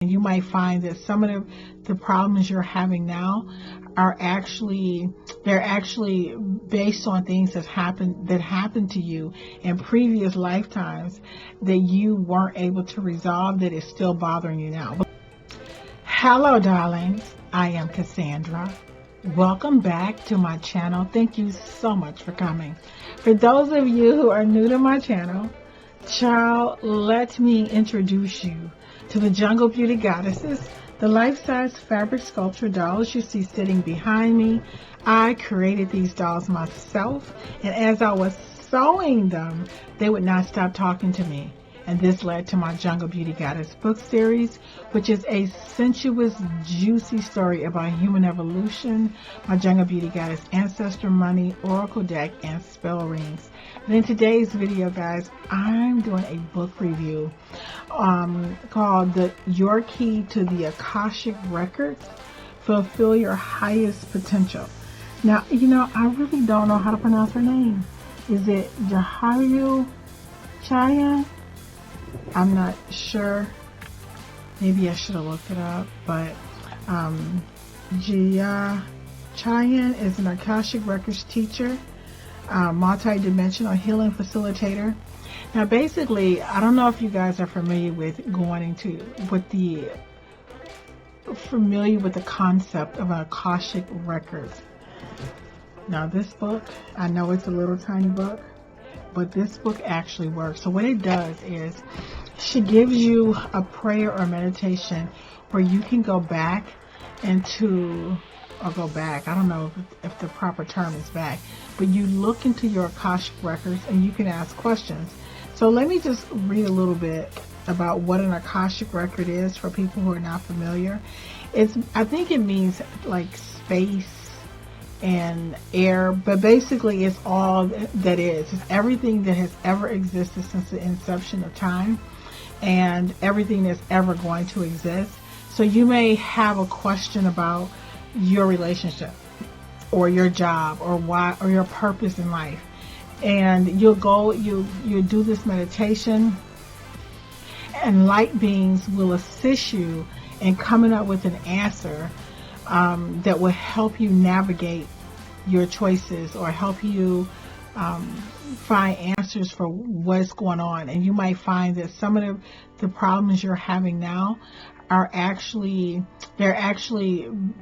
And you might find that some of the problems you're having now are actually based on things that happened to you in previous lifetimes that you weren't able to resolve, that is still bothering you now. Hello, darlings. I am Cassandra. Welcome back to my channel. Thank you so much for coming. For those of you who are new to my channel, child, let me introduce you to the Jungle Beauty Goddesses, the life-size fabric sculpture dolls you see sitting behind me. I created these dolls myself, and as I was sewing them, they would not stop talking to me. And this led to my Jungle Beauty Goddess book series, which is a sensuous, juicy story about human evolution, my Jungle Beauty Goddess ancestor money, oracle deck, and spell rings. And in today's video, guys, I'm doing a book review called Your Key to the Akashic Records, Fulfill Your Highest Potential. Now, I really don't know how to pronounce her name. Is it Jiayuh Chyan? I'm not sure. Maybe I should have looked it up, but Jiayuh Chyan is an Akashic Records teacher, multi-dimensional healing facilitator. Now, basically, I don't know if you guys are familiar with the concept of an Akashic Records. Now, this book, I know it's a little tiny book, but this book actually works. So what it does is she gives you a prayer or meditation where you can go back I don't know if the proper term is back, but you look into your Akashic records and you can ask questions. So let me just read a little bit about what an Akashic record is for people who are not familiar. I think it means like space and air, but basically it's all that is. It's everything that has ever existed since the inception of time and everything that's ever going to exist. So you may have a question about your relationship or your job or your purpose in life, and you'll do this meditation, and light beings will assist you in coming up with an answer that will help you navigate your choices or help you find answers for what's going on. And you might find that some of the problems you're having now are actually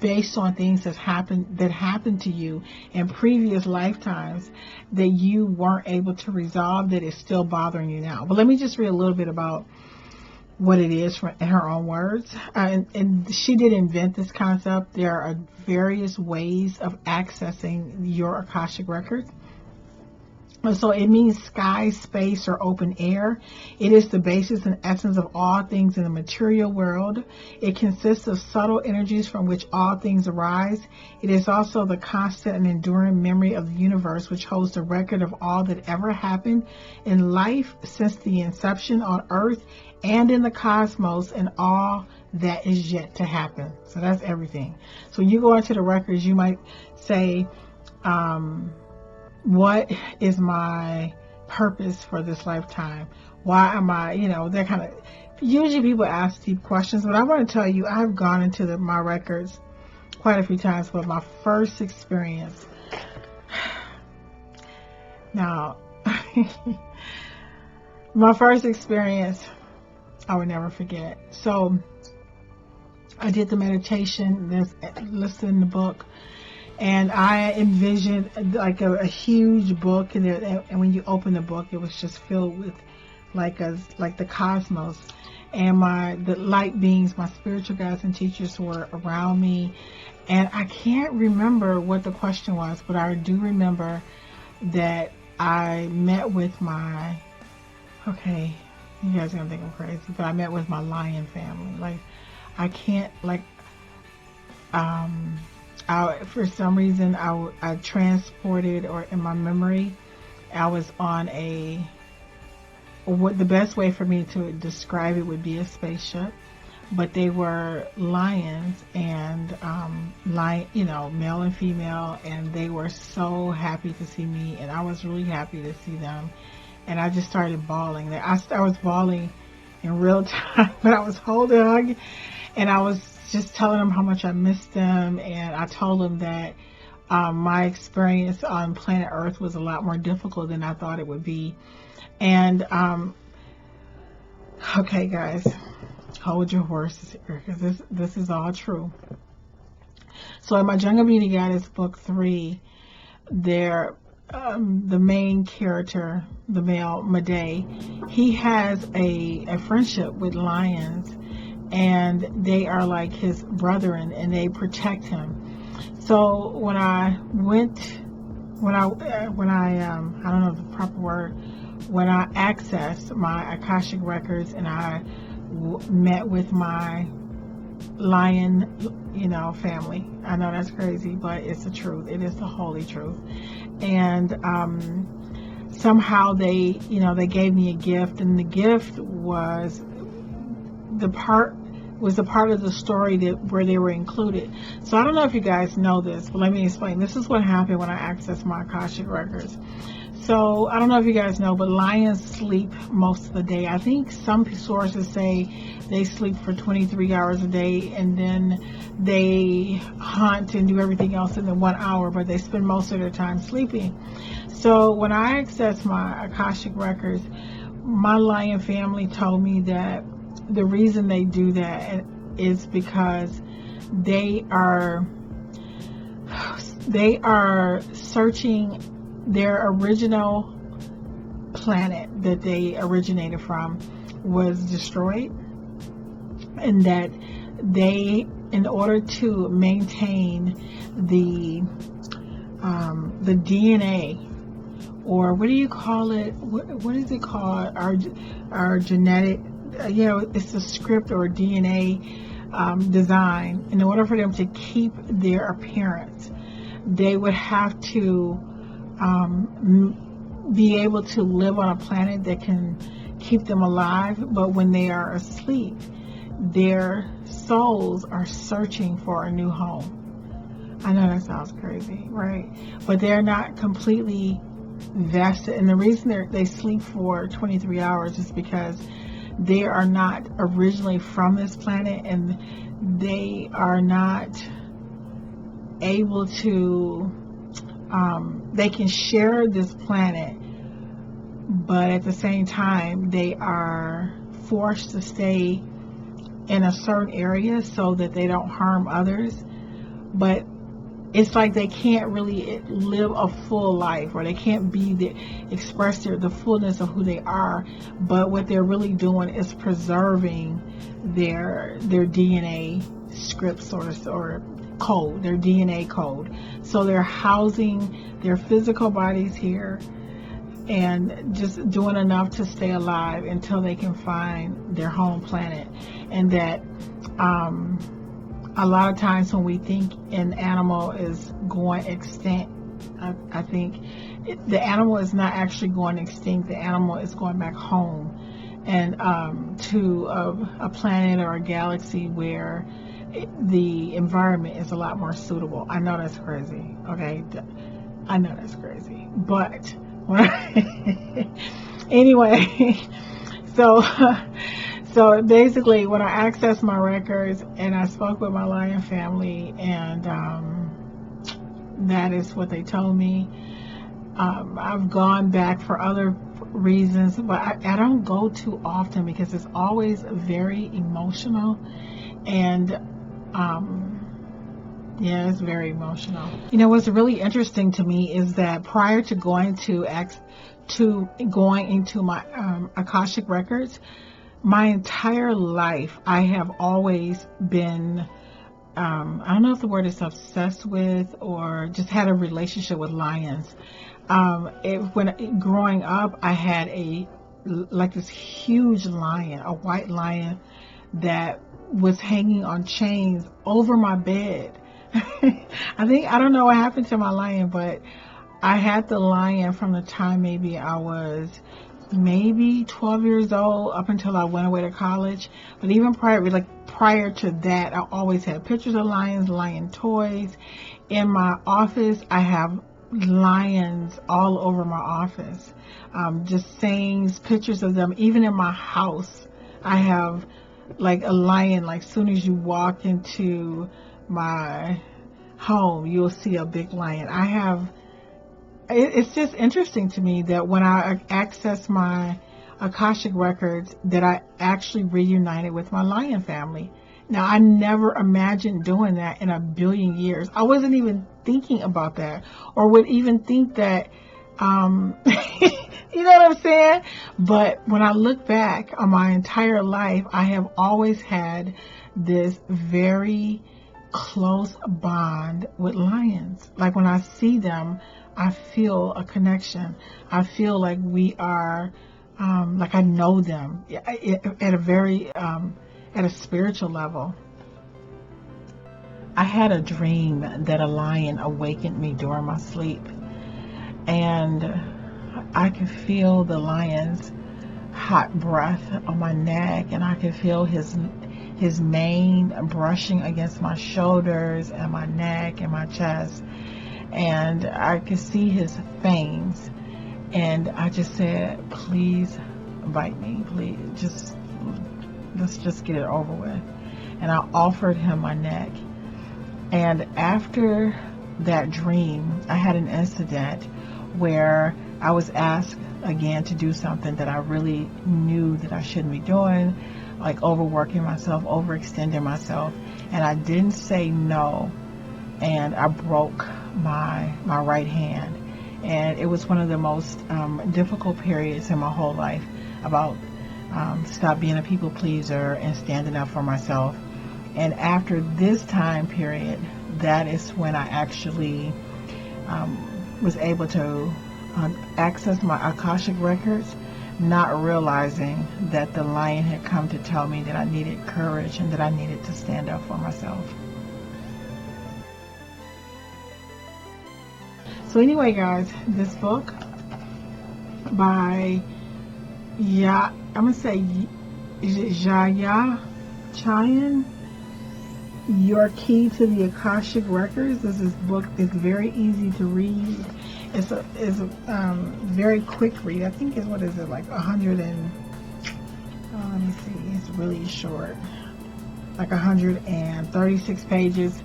based on things that happened to you in previous lifetimes that you weren't able to resolve, that is still bothering you now. But let me just read a little bit about what it is in her own words. And she did invent this concept. There are various ways of accessing your Akashic records. So it means sky, space, or open air. It is the basis and essence of all things in the material world. It consists of subtle energies from which all things arise. It is also the constant and enduring memory of the universe, which holds the record of all that ever happened in life since the inception on Earth and in the cosmos, and all that is yet to happen. So that's everything. So you go into the records, you might say, what is my purpose for this lifetime? Why am I, they're kind of, usually people ask deep questions, but I want to tell you, I've gone into my records quite a few times, but my first experience, now, my first experience, I would never forget. So I did the meditation that's listed in the book, and I envisioned like a huge book, and when you open the book, it was just filled with like the cosmos, and the light beings, my spiritual guides and teachers were around me. And I can't remember what the question was, but I do remember that I met with you guys are gonna think I'm crazy, but I met with my lion family. For some reason, I transported, or in my memory, I was on the best way for me to describe it would be a spaceship, but they were lions, and male and female, and they were so happy to see me, and I was really happy to see them, and I just started bawling. I was bawling in real time, but I was hugging, and I was just telling them how much I missed them, and I told them that my experience on planet Earth was a lot more difficult than I thought it would be. And okay, guys, hold your horses here, because this is all true. So in my Jungle Beauty Goddess book 3, there, the main character, the male Madei, he has a friendship with lions, and they are like his brethren, and they protect him. So when I don't know the proper word, when I accessed my Akashic records and I met with my lion, family. I know that's crazy, but it's the truth. It is the holy truth. And somehow they gave me a gift, and the gift was a part of the story where they were included. So I don't know if you guys know this, but let me explain. This is what happened when I accessed my Akashic records. So I don't know if you guys know, but lions sleep most of the day. I think some sources say they sleep for 23 hours a day, and then they hunt and do everything else in the 1 hour, but they spend most of their time sleeping. So when I accessed my Akashic records, my lion family told me that the reason they do that is because they are searching their original planet that they originated from was destroyed, and that they, in order to maintain the DNA, or what do you call it? What is it called? Our genetic, it's a script or DNA design. In order for them to keep their appearance, they would have to be able to live on a planet that can keep them alive, but when they are asleep, their souls are searching for a new home. I know that sounds crazy, right? But they're not completely vested, and the reason they sleep for 23 hours is because they are not originally from this planet, and they are not able to they can share this planet, but at the same time they are forced to stay in a certain area so that they don't harm others. But it's like they can't really live a full life, or they can't express the fullness of who they are. But what they're really doing is preserving their DNA scripts or code, their DNA code. So they're housing their physical bodies here and just doing enough to stay alive until they can find their home planet. And that a lot of times when we think an animal is going extinct, I think the animal is not actually going extinct. The animal is going back home, and to a planet or a galaxy where the environment is a lot more suitable. I know that's crazy. Okay, I know that's crazy, but anyway, so basically when I accessed my records and I spoke with my lion family, and that is what they told me. I've gone back for other reasons, but I don't go too often because it's always very emotional, and yeah, it's very emotional. What's really interesting to me is that prior to going into my Akashic records, my entire life I have always been I don't know if the word is obsessed with, or just had a relationship with lions. When growing up, I had this huge lion, a white lion that was hanging on chains over my bed. I don't know what happened to my lion, but I had the lion from the time maybe I was 12 years old up until I went away to college. But even prior to that, I always had pictures of lions, lion toys. In my office, I have lions all over my office. Just sayings, pictures of them. Even in my house, I have like a lion, like soon as you walk into my home, you'll see a big lion. It's just interesting to me that when I access my Akashic records, that I actually reunited with my lion family. Now, I never imagined doing that in a billion years. I wasn't even thinking about that, or would even think that, you know what I'm saying? But when I look back on my entire life, I have always had this very close bond with lions. Like when I see them, I feel a connection. I feel like we are, like I know them at a very, at a spiritual level. I had a dream that a lion awakened me during my sleep, and I could feel the lion's hot breath on my neck, and I could feel his mane brushing against my shoulders and my neck and my chest, and I could see his fangs, and I just said, please bite me, please, let's just get it over with. And I offered him my neck. And after that dream, I had an incident where I was asked again to do something that I really knew that I shouldn't be doing, like overworking myself, overextending myself, and I didn't say no, and I broke my right hand. And it was one of the most difficult periods in my whole life, about stop being a people pleaser and standing up for myself. And after this time period, that is when I actually was able to access my Akashic records, not realizing that the lion had come to tell me that I needed courage and that I needed to stand up for myself. So anyway, guys, this book by Jiayuh Chyan, Your Key to the Akashic Records. This book is very easy to read. It's a very quick read. I think it's, what is it, like 100 and, let me see, it's really short, like 136 pages.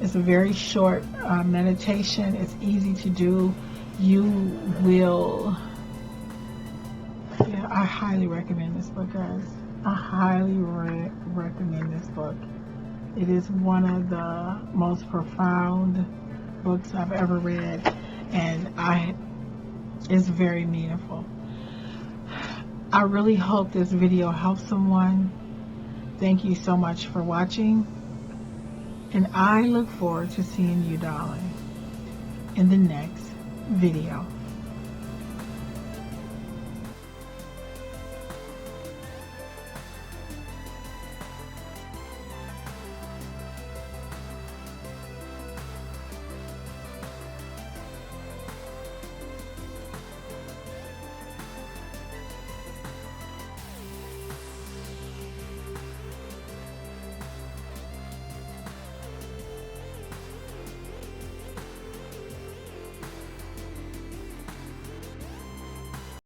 It's a very short meditation. It's easy to do. You will, I highly recommend this book, guys. I highly recommend this book. It is one of the most profound books I've ever read, and it's very meaningful. I really hope this video helps someone. Thank you so much for watching, and I look forward to seeing you, darling, in the next video.